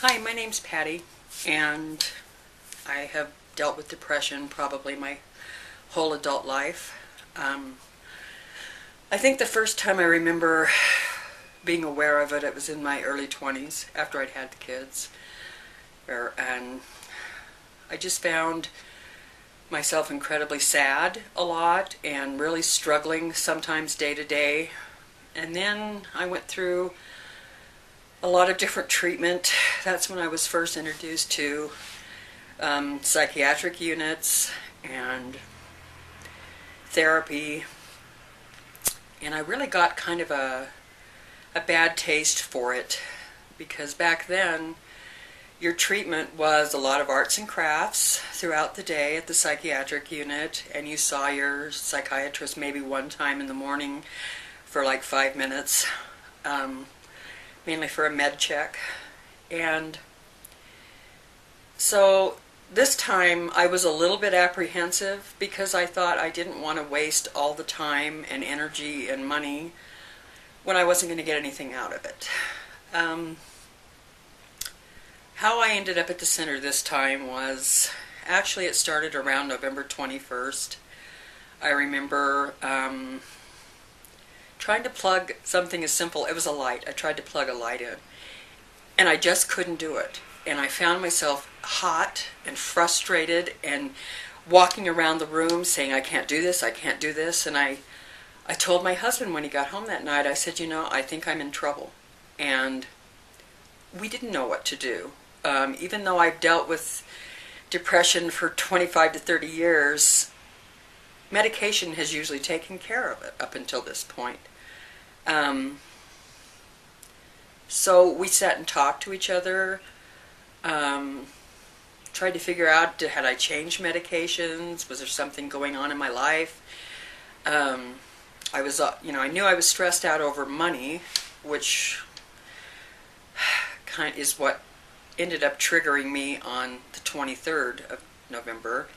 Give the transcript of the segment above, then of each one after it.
Hi, my name's Patty, and I have dealt with depression probably my whole adult life. I think the first time I remember being aware of it, it was in my early 20s after I'd had the kids. And I just found myself incredibly sad a lot and really struggling sometimes day to day. And then I went through a lot of different treatment. That's when I was first introduced to psychiatric units and therapy, and I really got kind of a bad taste for it, because back then your treatment was a lot of arts and crafts throughout the day at the psychiatric unit, and you saw your psychiatrist maybe one time in the morning for like 5 minutes, mainly for a med check. And so this time I was a little bit apprehensive because I thought I didn't want to waste all the time and energy and money when I wasn't going to get anything out of it. How I ended up at the center this time was, actually it started around November 21st. I remember trying to plug something as simple, it was a light. I tried to plug a light in, and I just couldn't do it. And I found myself hot and frustrated and walking around the room saying, I can't do this, I can't do this. And I told my husband when he got home that night, I said, you know, I think I'm in trouble. And we didn't know what to do. Even though I've dealt with depression for 25 to 30 years, medication has usually taken care of it up until this point. So we sat and talked to each other, tried to figure out, had I changed medications? Was there something going on in my life? I was, I knew I was stressed out over money, which kind of is what ended up triggering me on the 23rd of November.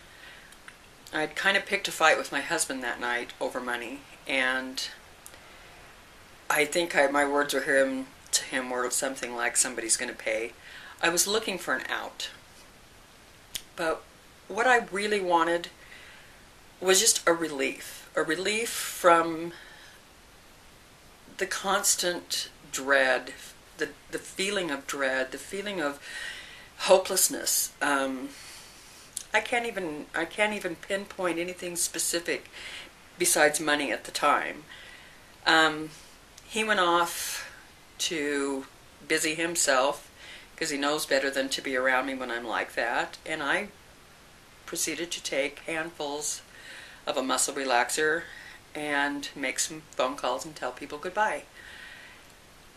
I'd kind of picked a fight with my husband that night over money, and I think my words to him were something like, somebody's going to pay. I was looking for an out. But what I really wanted was just a relief from the constant dread, the feeling of dread, the feeling of hopelessness. I can't even pinpoint anything specific besides money at the time. He went off to busy himself because he knows better than to be around me when I'm like that, and I proceeded to take handfuls of a muscle relaxer and make some phone calls and tell people goodbye.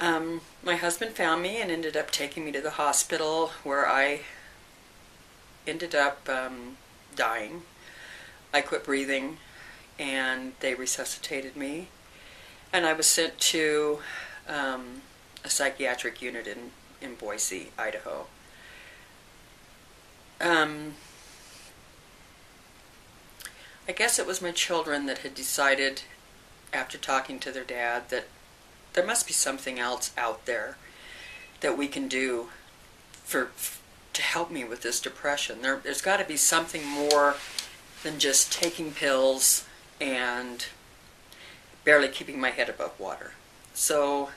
My husband found me and ended up taking me to the hospital, where I ended up dying. I quit breathing, and they resuscitated me, and I was sent to a psychiatric unit in Boise, Idaho. I guess it was my children that had decided, after talking to their dad, that there must be something else out there that we can do to help me with this depression. There's got to be something more than just taking pills and barely keeping my head above water. So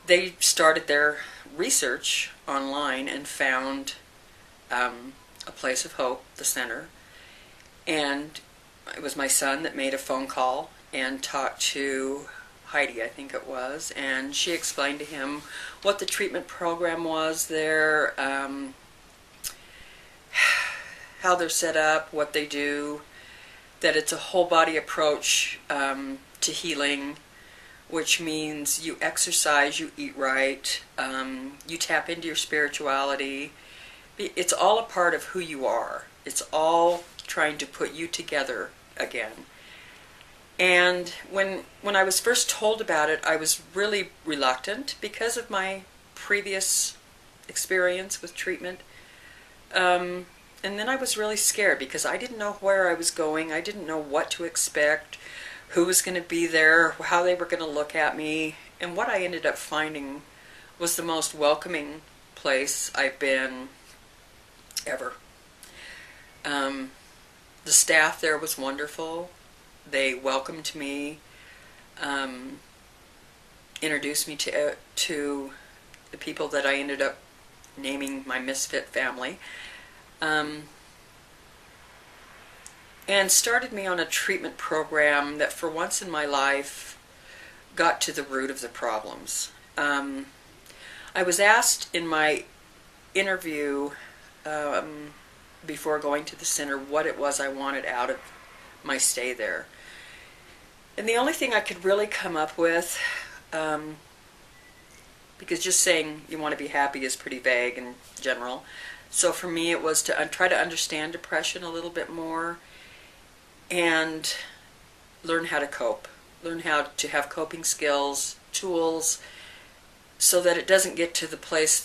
they started their research online and found a place of hope, the center. And it was my son that made a phone call and talked to Heidi, I think it was, and she explained to him what the treatment program was there, how they're set up, what they do, that it's a whole body approach to healing, which means you exercise, you eat right, you tap into your spirituality. It's all a part of who you are. It's all trying to put you together again. And when I was first told about it, I was really reluctant because of my previous experience with treatment. And then I was really scared because I didn't know where I was going. I didn't know what to expect, who was going to be there, how they were going to look at me. And what I ended up finding was the most welcoming place I've been ever. The staff there was wonderful. They welcomed me, introduced me to the people that I ended up naming my misfit family, and started me on a treatment program that for once in my life got to the root of the problems. I was asked in my interview before going to the center what it was I wanted out of my stay there. And the only thing I could really come up with, because just saying you want to be happy is pretty vague in general, so for me it was to try to understand depression a little bit more and learn how to cope, learn how to have coping skills, tools, so that it doesn't get to the place